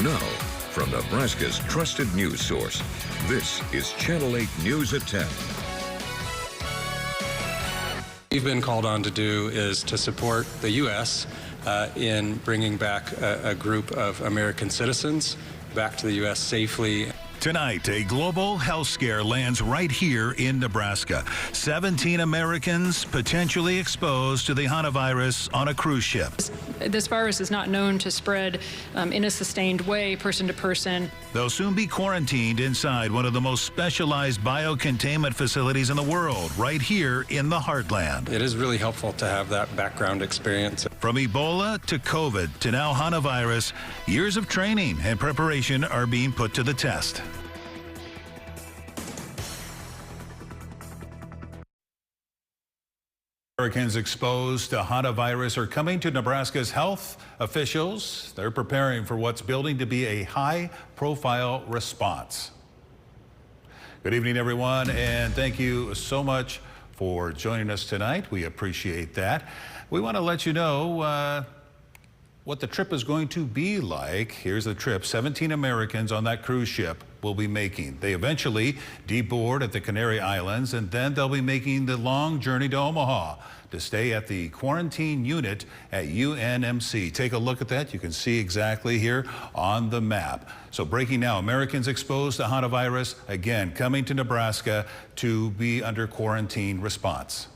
Now, from Nebraska's trusted news source, this is Channel 8 News at 10. We've been called on to do is to support the U.S. In bringing back a group of American citizens back to the U.S. safely. Tonight, a global health scare lands right here in Nebraska. 17 Americans potentially exposed to the hantavirus on a cruise ship. This virus is not known to spread in a sustained way, person to person. They'll soon be quarantined inside one of the most specialized biocontainment facilities in the world, right here in the heartland. It is really helpful to have that background experience. From Ebola to COVID to now hantavirus, years of training and preparation are being put to the test. Americans exposed to hantavirus are coming to Nebraska's health officials. They're preparing for what's building to be a high-profile response. Good evening, everyone, and thank you so much for joining us tonight. We appreciate that. We want to let you know what the trip is going to be like. Here's the trip 17 Americans on that cruise ship will be making. They eventually deboard at the Canary Islands, and then they'll be making the long journey to Omaha to stay at the quarantine unit at UNMC. Take a look at that. You can see exactly here on the map. So breaking now, Americans exposed to hantavirus, again, coming to Nebraska to be under quarantine response.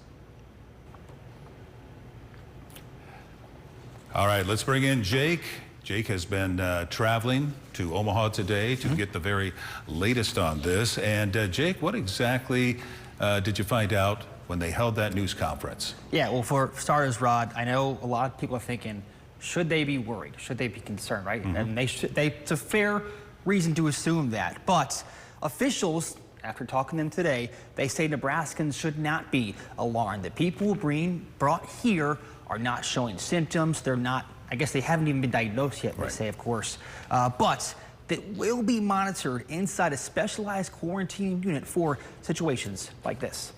All right, let's bring in Jake. Jake has been traveling to Omaha today to get the very latest on this. And Jake, what exactly did you find out when they held that news conference? Yeah, well, for starters, Rod, I know a lot of people are thinking, should they be worried? Should they be concerned, right? And it's a fair reason to assume that. But officials, after talking to them today, they say Nebraskans should not be alarmed. The people being brought here are not showing symptoms. They're not, I guess they haven't even been diagnosed yet, they say, of course. But that will be monitored inside a specialized quarantine unit for situations like this.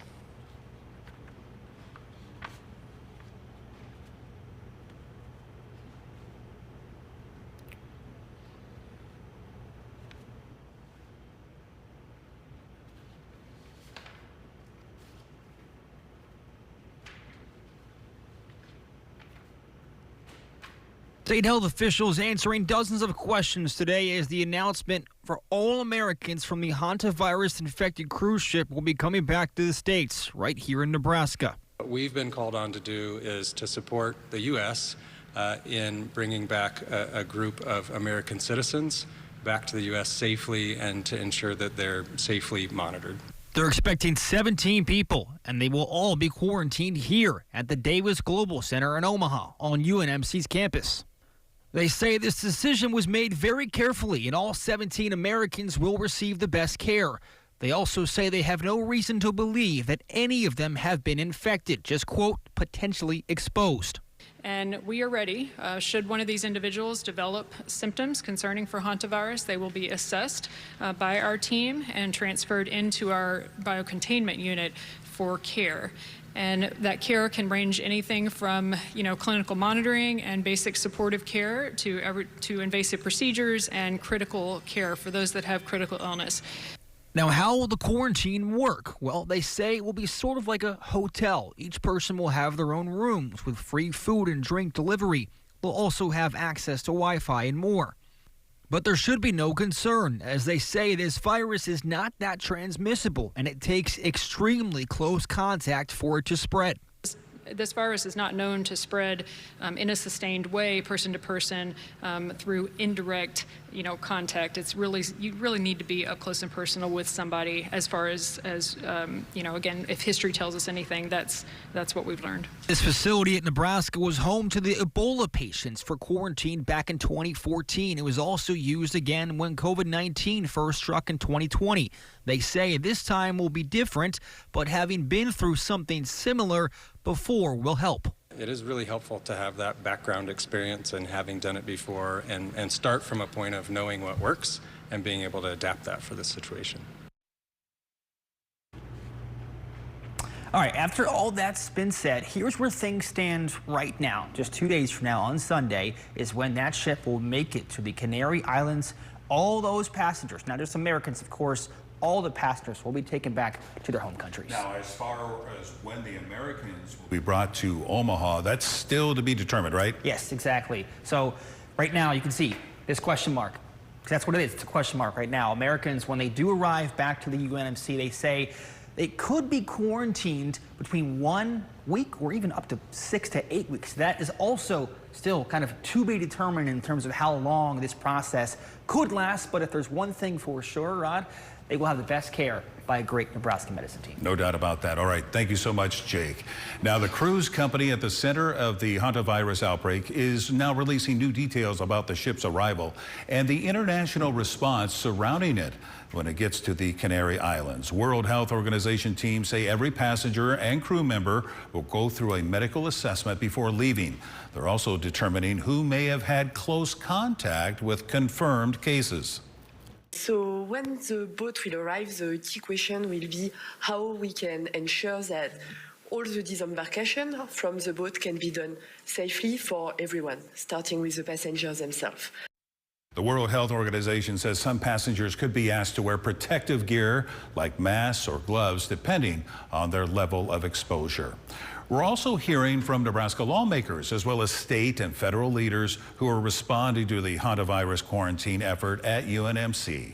State health officials answering dozens of questions today as the announcement for all Americans from the hantavirus-infected cruise ship will be coming back to the States right here in Nebraska. What we've been called on to do is to support the U.S. In bringing back a group of American citizens back to the U.S. safely and to ensure that they're safely monitored. They're expecting 17 people, and they will all be quarantined here at the Davis Global Center in Omaha on UNMC's campus. They say this decision was made very carefully, and all 17 Americans will receive the best care. They also say they have no reason to believe that any of them have been infected, just, quote, potentially exposed. And we are ready. Should one of these individuals develop symptoms concerning for hantavirus, they will be assessed by our team and transferred into our biocontainment unit for care. And that care can range anything from, clinical monitoring and basic supportive care to invasive procedures and critical care for those that have critical illness. Now, how will the quarantine work? Well, they say it will be sort of like a hotel. Each person will have their own rooms with free food and drink delivery. They'll also have access to Wi-Fi and more. But there should be no concern, as they say this virus is not that transmissible, and it takes extremely close contact for it to spread. This virus is not known to spread in a sustained way, person to person, through indirect, contact. It's really, you really need to be up close and personal with somebody. As far as again, if history tells us anything, that's what we've learned. This facility at Nebraska was home to the Ebola patients for quarantine back in 2014. It was also used again when COVID-19 first struck in 2020. They say this time will be different, but having been through something similar before will help. It is really helpful to have that background experience and having done it before and start from a point of knowing what works and being able to adapt that for this situation. All right, after all that's been said, here's where things stand right now. Just 2 days from now on Sunday is when that ship will make it to the Canary Islands. All those passengers, not just Americans, of course, all the passengers will be taken back to their home countries. Now, as far as when the Americans will be brought to Omaha, that's still to be determined, right? Yes, exactly. So right now you can see this question mark. That's what it is. It's a question mark right now. Americans, when they do arrive back to the UNMC, they say they could be quarantined between 1 week or even up to 6 to 8 weeks. That is also still kind of to be determined in terms of how long this process could last. But if there's one thing for sure, Rod, they will have the best care by a great Nebraska medicine team. No doubt about that. All right. Thank you so much, Jake. Now, the cruise company at the center of the hantavirus outbreak is now releasing new details about the ship's arrival and the international response surrounding it when it gets to the Canary Islands. World Health Organization teams say every passenger and crew member will go through a medical assessment before leaving. They're also determining who may have had close contact with confirmed cases. So when the boat will arrive, the key question will be how we can ensure that all the disembarkation from the boat can be done safely for everyone, starting with the passengers themselves. The World Health Organization says some passengers could be asked to wear protective gear like masks or gloves, depending on their level of exposure. We're also hearing from Nebraska lawmakers as well as state and federal leaders who are responding to the hantavirus quarantine effort at UNMC.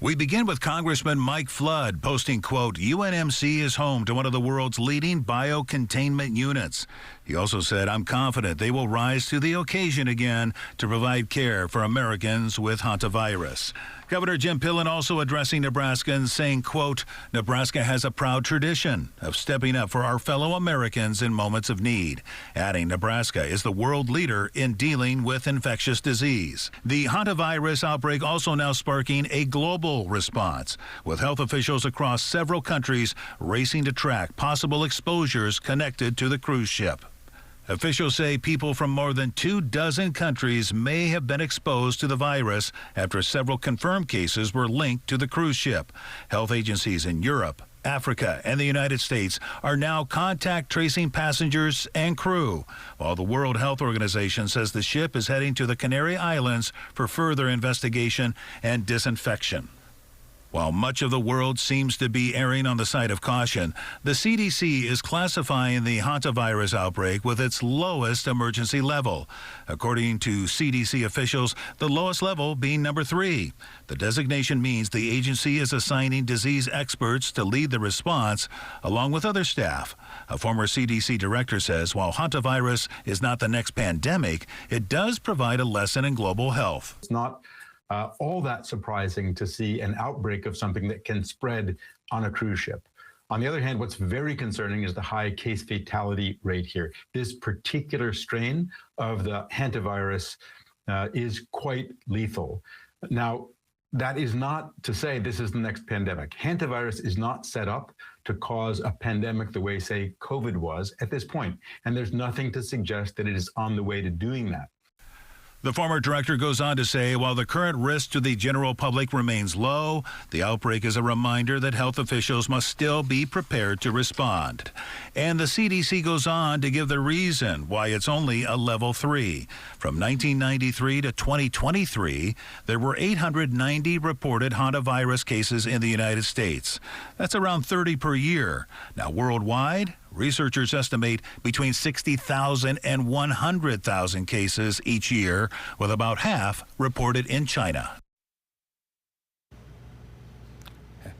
We begin with Congressman Mike Flood posting, quote, UNMC is home to one of the world's leading biocontainment units. He also said, I'm confident they will rise to the occasion again to provide care for Americans with hantavirus. Governor Jim Pillen also addressing Nebraskans, saying, quote, Nebraska has a proud tradition of stepping up for our fellow Americans in moments of need, adding Nebraska is the world leader in dealing with infectious disease. The hantavirus outbreak also now sparking a global response, with health officials across several countries racing to track possible exposures connected to the cruise ship. Officials say people from more than 24 countries may have been exposed to the virus after several confirmed cases were linked to the cruise ship. Health agencies in Europe, Africa, and the United States are now contact tracing passengers and crew, while the World Health Organization says the ship is heading to the Canary Islands for further investigation and disinfection. While much of the world seems to be erring on the side of caution, the CDC is classifying the hantavirus outbreak with its lowest emergency level. According to CDC officials, the lowest level being number 3. The designation means the agency is assigning disease experts to lead the response, along with other staff. A former CDC director says while hantavirus is not the next pandemic, it does provide a lesson in global health. It's not all that surprising to see an outbreak of something that can spread on a cruise ship. On the other hand, what's very concerning is the high case fatality rate here. This particular strain of the hantavirus is quite lethal. Now, that is not to say this is the next pandemic. Hantavirus is not set up to cause a pandemic the way, say, COVID was at this point. And there's nothing to suggest that it is on the way to doing that. The former director goes on to say, while the current risk to the general public remains low, the outbreak is a reminder that health officials must still be prepared to respond. And the CDC goes on to give the reason why it's only a level 3. From 1993 to 2023, there were 890 reported hantavirus cases in the United States. That's around 30 per year. Now, worldwide, researchers estimate between 60,000 and 100,000 cases each year, with about half reported in China.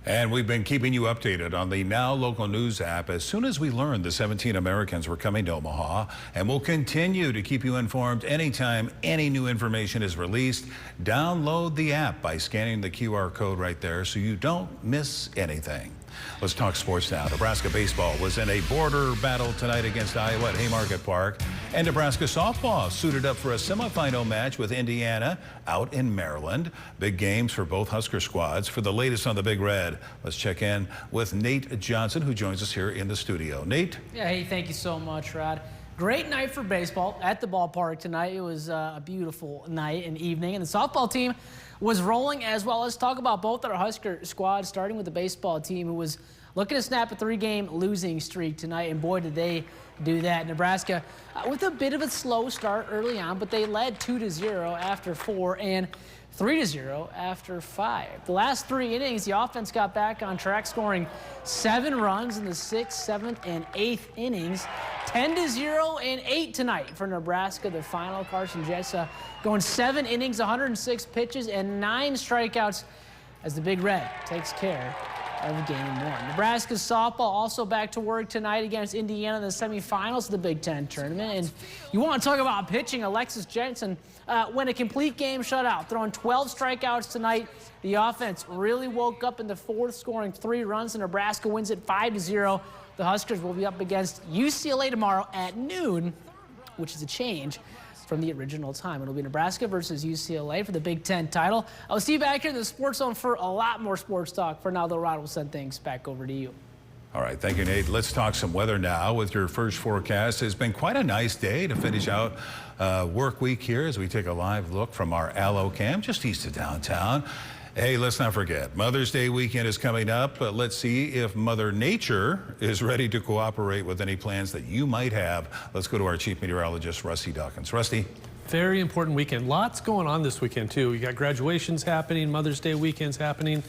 And we've been keeping you updated on the Now Local News app as soon as we learned the 17 Americans were coming to Omaha, and we'll continue to keep you informed anytime any new information is released. Download the app by scanning the QR code right there so you don't miss anything. Let's talk sports now. Nebraska baseball was in a border battle tonight against Iowa at Haymarket Park. And Nebraska softball suited up for a semifinal match with Indiana out in Maryland. Big games for both Husker squads. For the latest on the Big Red, let's check in with Nate Johnson, who joins us here in the studio. Nate? Yeah, hey, thank you so much, Rod. Great night for baseball at the ballpark tonight. It was a beautiful night and evening, and the softball team was rolling as well. Let's talk about both our Husker squads, starting with the baseball team, who was looking to snap a 3-game losing streak tonight, and boy, did they do that. Nebraska with a bit of a slow start early on, but they led 2-0 after 4 and 3-0 after 5. The last 3 innings, the offense got back on track, scoring 7 runs in the 6th, 7th, and 8th innings. 10-0 and 8 tonight for Nebraska. The final, Carson Jessa going 7 innings, 106 pitches, and 9 strikeouts as the Big Red takes care of game 1. Nebraska's softball also back to work tonight against Indiana in the semifinals of the Big Ten tournament. And you want to talk about pitching, Alexis Jensen went a complete game shutout, throwing 12 strikeouts tonight. The offense really woke up in the 4th, scoring 3 runs, and Nebraska wins it 5-0. The Huskers will be up against UCLA tomorrow at noon, which is a change from the original time. It'll be Nebraska versus UCLA for the Big Ten title. I'll see you back here in the Sports Zone for a lot more sports talk. For now, though, Rod will send things back over to you. All right, thank you, Nate. Let's talk some weather now with your first forecast. It's been quite a nice day to finish out work week here as we take a live look from our Allo Cam just east of downtown. Hey, let's not forget, Mother's Day weekend is coming up. Let's see if Mother Nature is ready to cooperate with any plans that you might have. Let's go to our chief meteorologist, Rusty Dawkins. Rusty. Very important weekend. Lots going on this weekend, too. You got graduations happening, Mother's Day weekends happening.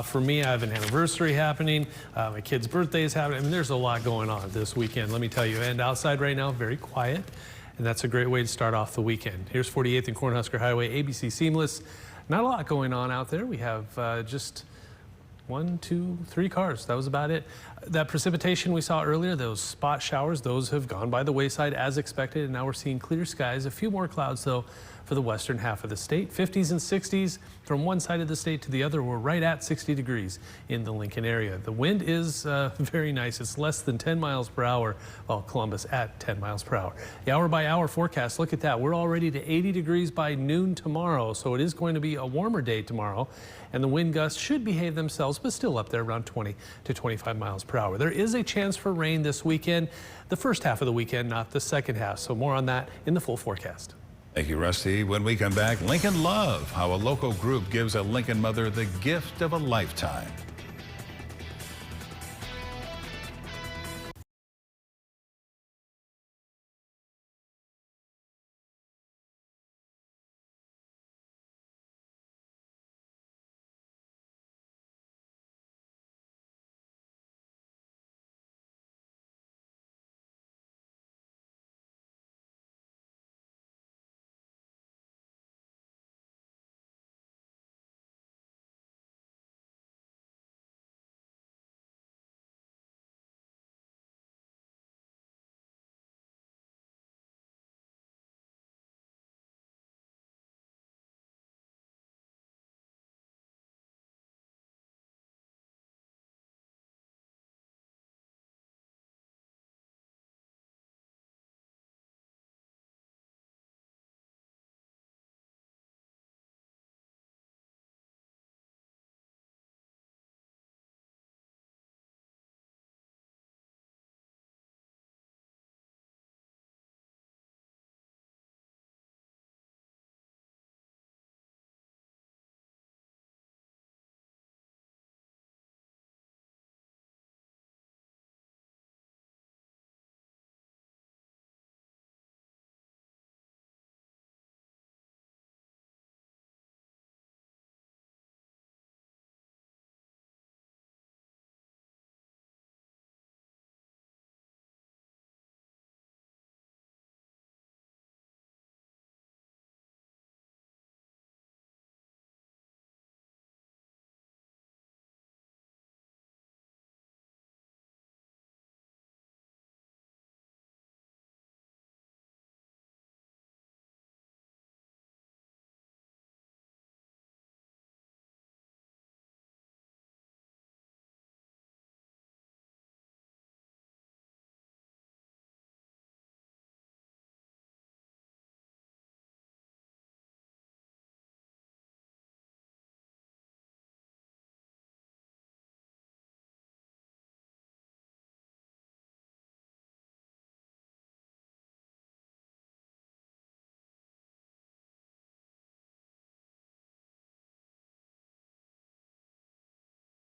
For me, I have an anniversary happening. My kid's birthday is happening. I mean, there's a lot going on this weekend, let me tell you. And outside right now, very quiet. And that's a great way to start off the weekend. Here's 48th and Cornhusker Highway, ABC Seamless. Not a lot going on out there. We have just 1, 2, 3 cars. That was about it. That precipitation we saw earlier, those spot showers, those have gone by the wayside as expected, and now we're seeing clear skies. A few more clouds, though, for the western half of the state. 50s and 60s from one side of the state to the other. We're right at 60 degrees in the Lincoln area. The wind is very nice. It's less than 10 miles per hour. Well, Columbus at 10 miles per hour. The hour-by-hour forecast, look at that. We're already to 80 degrees by noon tomorrow, so it is going to be a warmer day tomorrow. And the wind gusts should behave themselves, but still up there around 20 to 25 miles per hour. There is a chance for rain this weekend, the first half of the weekend, not the second half. So more on that in the full forecast. Thank you, Rusty. When we come back, Lincoln Love, how a local group gives a Lincoln mother the gift of a lifetime.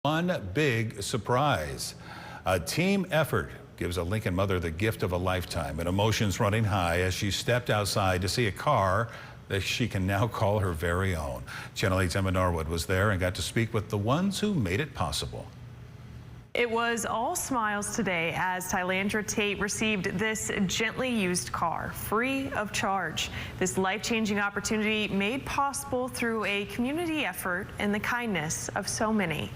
One big surprise. A team effort gives a Lincoln mother the gift of a lifetime, and emotions running high as she stepped outside to see a car that she can now call her very own. Channel 8's Emma Norwood was there and got to speak with the ones who made it possible. It was all smiles today as Tylandra Tate received this gently used car, free of charge. This life-changing opportunity made possible through a community effort and the kindness of so many.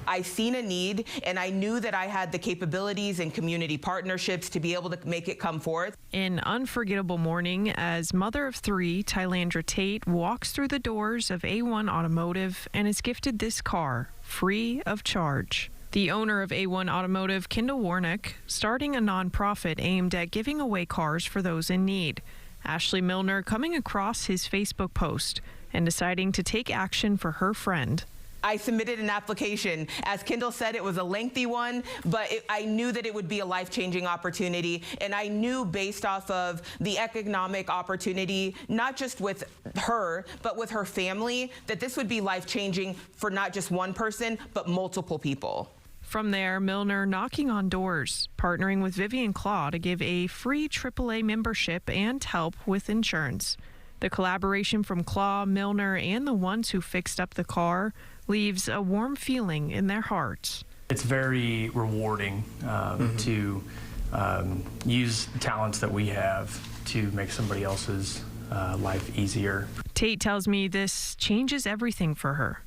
I seen a need, and I knew that I had the capabilities and community partnerships to be able to make it come forth. An unforgettable morning as mother of three, Tylandra Tate walks through the doors of A1 Automotive and is gifted this car, free of charge. The owner of A1 Automotive, Kendall Warnick, starting a nonprofit aimed at giving away cars for those in need. Ashley Milner coming across his Facebook post and deciding to take action for her friend. I submitted an application. As Kendall said, it was a lengthy one, but I knew that it would be a life-changing opportunity, and I knew based off of the economic opportunity, not just with her, but with her family, that this would be life-changing for not just one person, but multiple people. From there, Milner knocking on doors, partnering with Vivian Claw to give a free AAA membership and help with insurance. The collaboration from Claw, Milner, and the ones who fixed up the car leaves a warm feeling in their hearts. It's very rewarding to use talents that we have to make somebody else's life easier. Tate tells me this changes everything for her.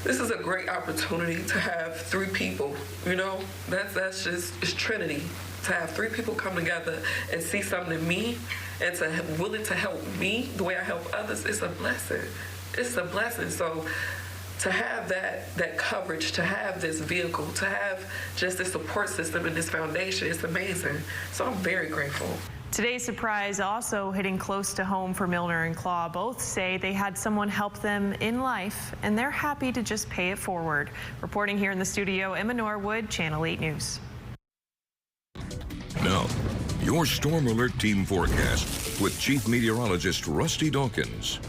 This is a great opportunity to have three people, you know, that's just, it's Trinity. To have three people come together and see something in me and to willing to help me the way I help others, it's a blessing. It's a blessing. So to have that coverage, to have this vehicle, to have just this support system and this foundation, it's amazing. So I'm very grateful. Today's surprise also hitting close to home for Milner and Claw. Both say they had someone help them in life, and they're happy to just pay it forward. Reporting here in the studio, Emma Norwood, Channel 8 News. Now, your Storm Alert Team forecast with Chief Meteorologist Rusty Dawkins.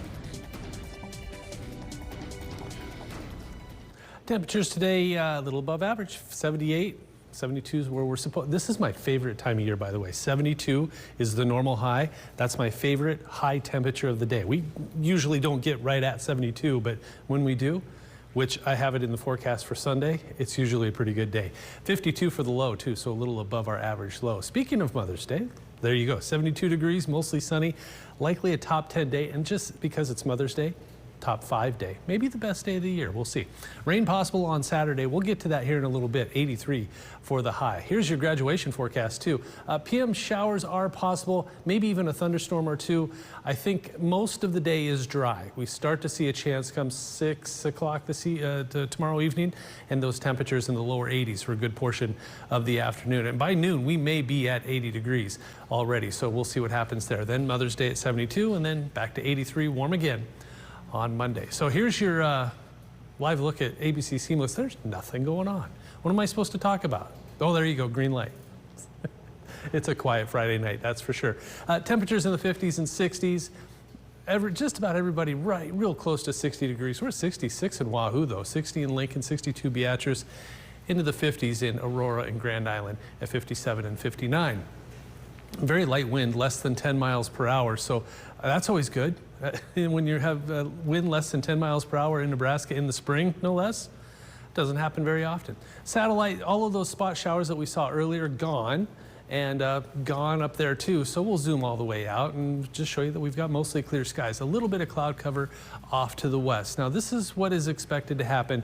Temperatures today a little above average, 78. 72 is where we're supposed. This is my favorite time of year, by the way. 72 is the normal high. That's my favorite high temperature of the day. We usually don't get right at 72, but when we do, which I have it in the forecast for Sunday, it's usually a pretty good day. 52 for the low, too, so a little above our average low. Speaking of Mother's Day, there you go. 72 degrees, mostly sunny, likely a top 10 day, and just because it's Mother's Day, top 5 day, maybe the best day of the year. We'll see. Rain possible on Saturday. We'll get to that here in a little bit. 83 for the high. Here's your graduation forecast too. PM showers are possible, maybe even a thunderstorm or two. I think most of the day is dry. We start to see a chance come 6 o'clock tomorrow evening, and those temperatures in the lower 80s for a good portion of the afternoon. And by noon, we may be at 80 degrees already. So we'll see what happens there. Then Mother's Day at 72, and then back to 83, warm again on Monday. So here's your live look at ABC Seamless. There's nothing going on. What am I supposed to talk about? Oh, there you go, green light. It's a quiet Friday night, that's for sure. Temperatures in the 50s and 60s. Just about everybody real close to 60 degrees. We're at 66 in Wahoo, though. 60 in Lincoln, 62 Beatrice, into the 50s in Aurora and Grand Island at 57 and 59. Very light wind, less than 10 miles per hour, so that's always good. When you have wind less than 10 miles per hour in Nebraska in the spring, no less, doesn't happen very often. Satellite, all of those spot showers that we saw earlier, gone, and gone up there too. So we'll zoom all the way out and just show you that we've got mostly clear skies. A little bit of cloud cover off to the west. Now this is what is expected to happen.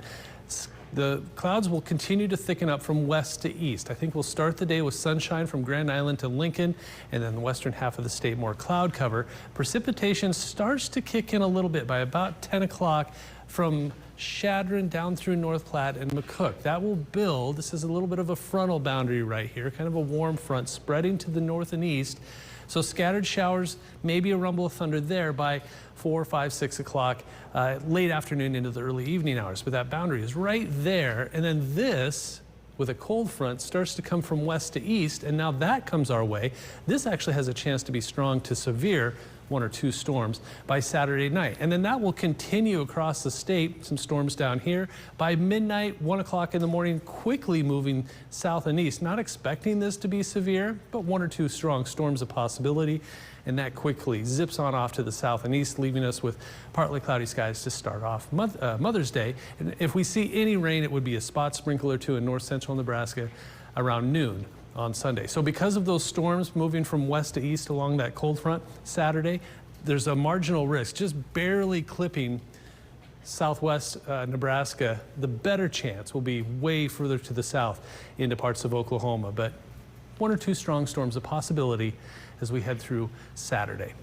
The clouds will continue to thicken up from west to east. I think we'll start the day with sunshine from Grand Island to Lincoln, and then the western half of the state more cloud cover. Precipitation starts to kick in a little bit by about 10 o'clock from Chadron down through North Platte and McCook. That will build. This is a little bit of a frontal boundary right here, kind of a warm front spreading to the north and east. So scattered showers, maybe a rumble of thunder there by 4, 5, 6 o'clock, late afternoon into the early evening hours. But that boundary is right there. And then this, with a cold front, starts to come from west to east. And now that comes our way. This actually has a chance to be strong to severe 1 or 2 storms by Saturday night. And then that will continue across the state. Some storms down here. By midnight, 1 o'clock in the morning, quickly moving south and east. Not expecting this to be severe, but 1 or 2 strong storms a possibility. And that quickly zips on off to the south and east, leaving us with partly cloudy skies to start off Mother's Day. And if we see any rain, it would be a spot sprinkle or 2 in north central Nebraska around noon on Sunday. So because of those storms moving from west to east along that cold front Saturday, there's a marginal risk, just barely clipping southwest Nebraska. The better chance will be way further to the south into parts of Oklahoma, but 1 or 2 strong storms a possibility as we head through Saturday.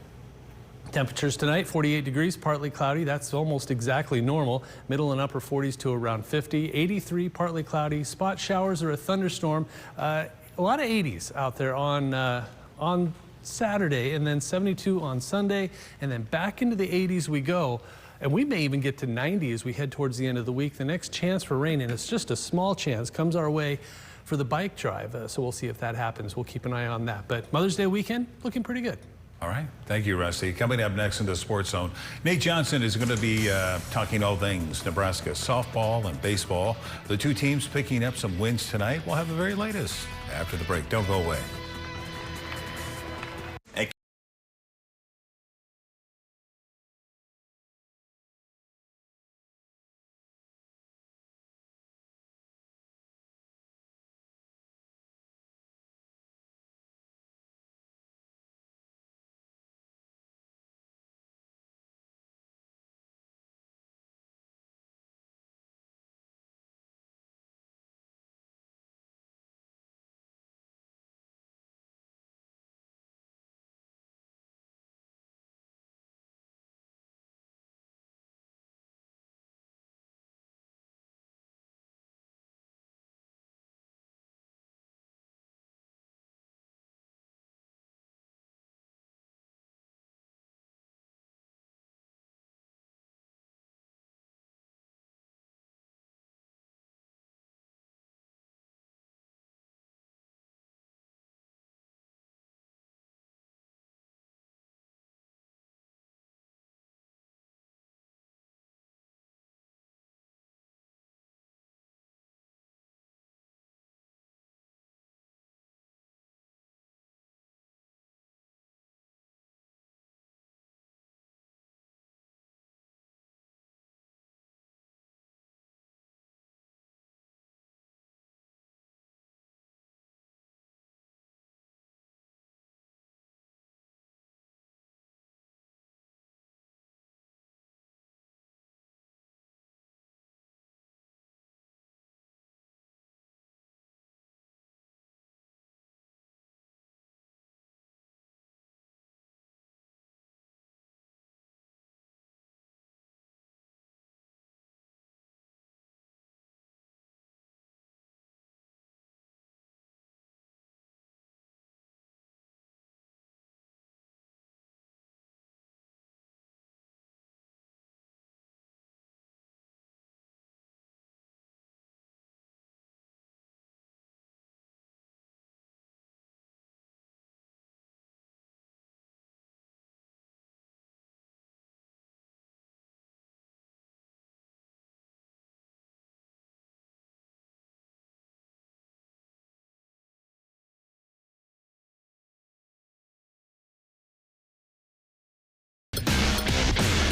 Temperatures tonight, 48 degrees, partly cloudy. That's almost exactly normal. Middle and upper 40s to around 50. 83, partly cloudy. Spot showers or a thunderstorm. A lot of 80s out there on Saturday, and then 72 on Sunday, and then back into the 80s we go. And we may even get to 90 as we head towards the end of the week. The next chance for rain, and it's just a small chance, comes our way for the bike drive. So we'll see if that happens. We'll keep an eye on that. But Mother's Day weekend, looking pretty good. All right. Thank you, Rusty. Coming up next in the Sports Zone, Nate Johnson is going to be talking all things Nebraska softball and baseball. The 2 teams picking up some wins tonight. We'll have the very latest after the break. Don't go away.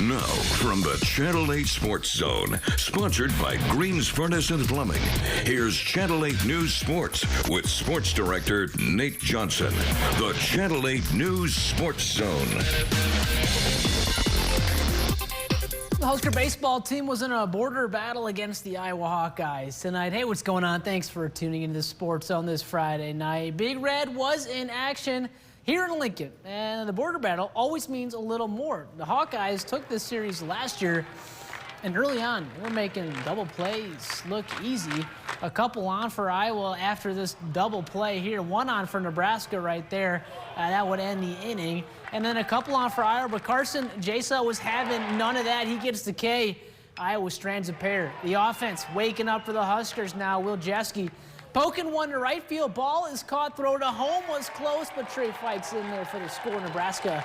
Now, from the Channel 8 Sports Zone, sponsored by Green's Furnace and Plumbing, here's Channel 8 News Sports with Sports Director Nate Johnson. The Channel 8 News Sports Zone. The Husker baseball team was in a border battle against the Iowa Hawkeyes tonight. Hey, what's going on? Thanks for tuning into the Sports Zone this Friday night. Big Red was in action here in Lincoln, and the border battle always means a little more. The Hawkeyes took this series last year, and early on, they were making double plays look easy. A couple on for Iowa after this double play here. 1 on for Nebraska right there. That would end the inning. And then a couple on for Iowa, but Carson Jasa was having none of that. He gets the K. Iowa strands a pair. The offense waking up for the Huskers now. Will Jeske poking one to right field. Ball is caught. Throw to home was close, but Trey fights in there for the score. Nebraska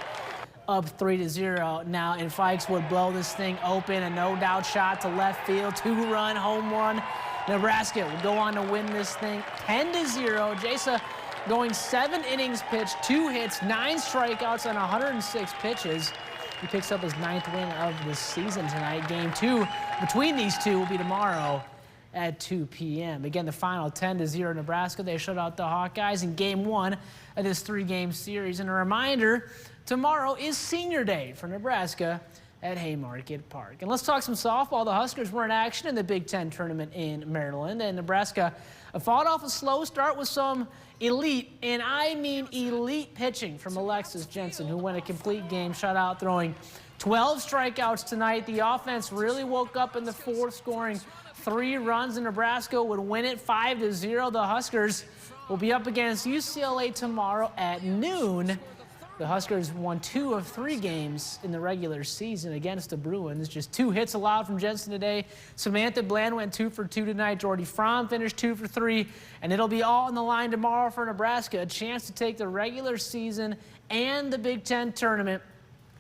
up 3-0 now, and Fikes would blow this thing open. A no-doubt shot to left field, 2-run home run. Nebraska would go on to win this thing 10-0. Jasa going 7 innings pitched, 2 hits, 9 strikeouts on 106 pitches. He picks up his 9th win of the season tonight. Game 2 between these two will be tomorrow at 2 p.m. Again, the final 10-0 Nebraska. They shut out the Hawkeyes in Game 1 of this 3-game series. And a reminder, tomorrow is Senior Day for Nebraska at Haymarket Park. And let's talk some softball. The Huskers were in action in the Big Ten tournament in Maryland, and Nebraska fought off a slow start with some elite, and I mean elite pitching from Alexis Jensen, who went a complete game shutout, throwing 12 strikeouts tonight. The offense really woke up in the fourth, scoring 3 runs, and Nebraska would win it 5-0. The Huskers will be up against UCLA tomorrow at noon. The Huskers won 2 of 3 games in the regular season against the Bruins. Just 2 hits allowed from Jensen today. Samantha Bland went 2 for 2 tonight. Jordy Fromm finished 2 for 3. And it'll be all on the line tomorrow for Nebraska. A chance to take the regular season and the Big Ten tournament.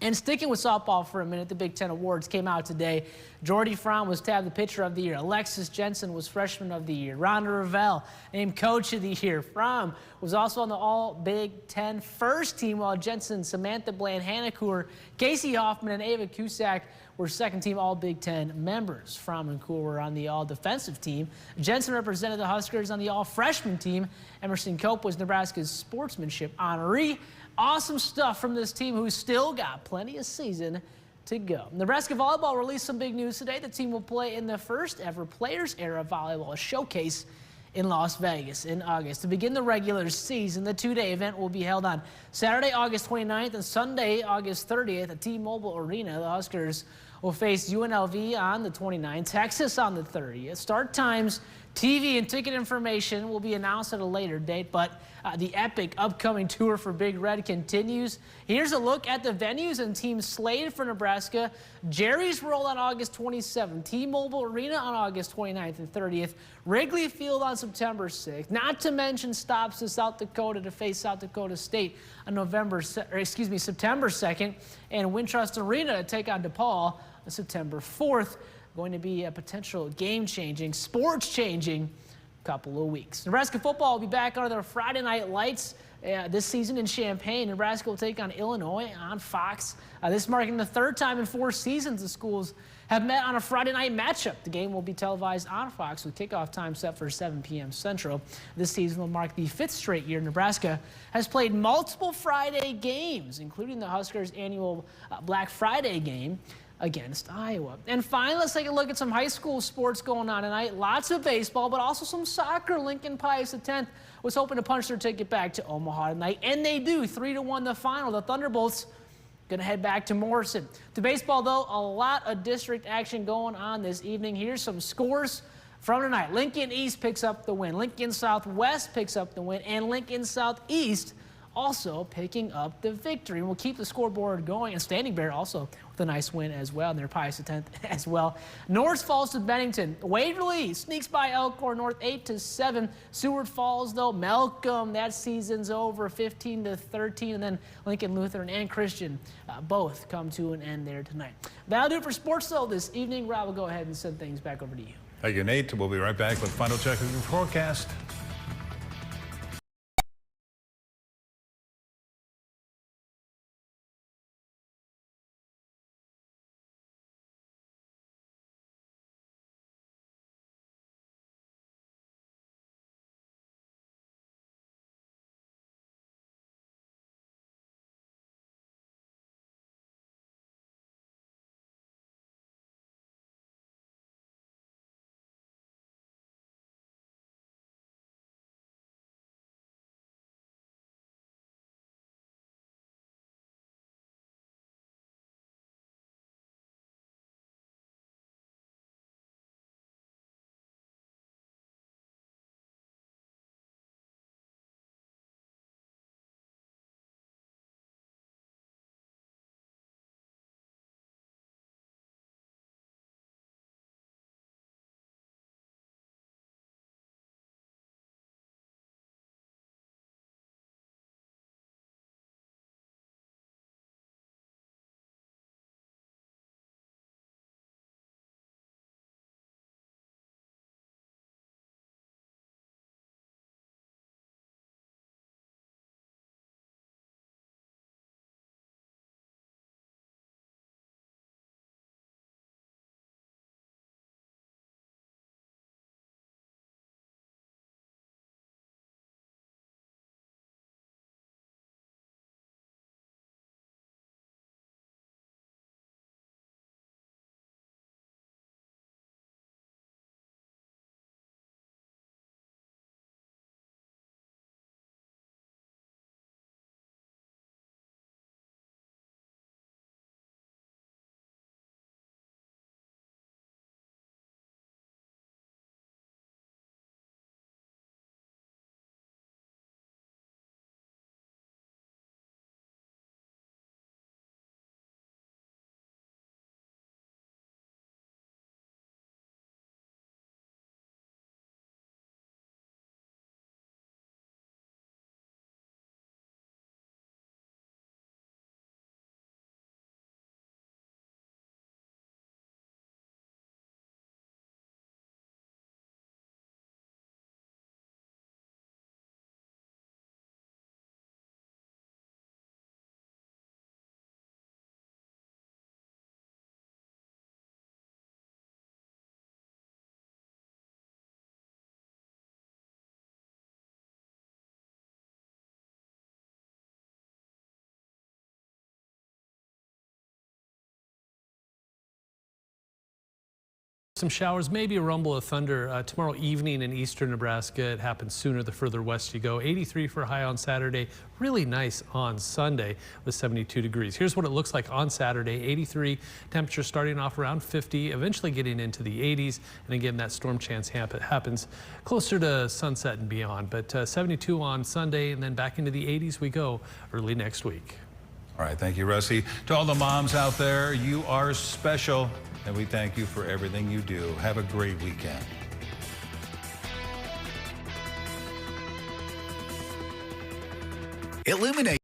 And sticking with softball for a minute, the Big Ten Awards came out today. Jordy Fromm was tabbed the Pitcher of the Year. Alexis Jensen was Freshman of the Year. Rhonda Revelle named Coach of the Year. Fromm was also on the All-Big Ten first team, while Jensen, Samantha Bland, Hannah Kuhr, Casey Hoffman, and Ava Cusack were second-team All-Big Ten members. Fromm and Kuhr were on the All-Defensive team. Jensen represented the Huskers on the All-Freshman team. Emerson Cope was Nebraska's Sportsmanship honoree. Awesome stuff from this team, who's still got plenty of season to go. Nebraska volleyball released some big news today. The team will play in the first ever Players Era Volleyball Showcase in Las Vegas in August. To begin the regular season, the 2-day event will be held on Saturday, August 29th and Sunday, August 30th at T-Mobile Arena. The Huskers will face UNLV on the 29th, Texas on the 30th. Start times, TV, and ticket information will be announced at a later date, but the epic upcoming tour for Big Red continues. Here's a look at the venues and teams slated for Nebraska. Jerry's World on August 27th, T-Mobile Arena on August 29th and 30th, Wrigley Field on September 6th, not to mention stops to South Dakota to face South Dakota State on September 2nd, and Wintrust Arena to take on DePaul on September 4th. Going to be a potential game-changing, sports-changing couple of weeks. Nebraska football will be back under their Friday night lights this season in Champaign. Nebraska will take on Illinois on Fox. This marking the 3rd time in 4 seasons the schools have met on a Friday night matchup. The game will be televised on Fox with kickoff time set for 7 p.m. Central. This season will mark the 5th straight year Nebraska has played multiple Friday games, including the Huskers' annual Black Friday game against Iowa. And finally, let's take a look at some high school sports going on tonight. Lots of baseball, but also some soccer. Lincoln Pius X was hoping to punch their ticket back to Omaha tonight, and they do. 3-1 the final. The Thunderbolts going to head back to Morrison. To baseball, though, a lot of district action going on this evening. Here's some scores from tonight. Lincoln East picks up the win. Lincoln Southwest picks up the win, and Lincoln Southeast also picking up the victory. And we'll keep the scoreboard going. And Standing Bear also with a nice win as well. And their Pius X as well. North Falls to Bennington. Waverly sneaks by Elkhorn North 8-7. Seward Falls, though, Malcolm, that season's over 15-13. And then Lincoln Lutheran and Christian both come to an end there tonight. That'll do it for sports, though, this evening. Rob will go ahead and send things back over to you. Thank you, Nate. We'll be right back with final check of your forecast. Some showers, maybe a rumble of thunder tomorrow evening in eastern Nebraska. It happens sooner the further west you go. 83 for a high on Saturday. Really nice on Sunday with 72 degrees. Here's what it looks like on Saturday. 83, temperature starting off around 50, eventually getting into the 80s. And again, that storm chance happens closer to sunset and beyond. But 72 on Sunday, and then back into the 80s we go early next week. All right, thank you, Rusty. To all the moms out there, you are special, and we thank you for everything you do. Have a great weekend. Illuminate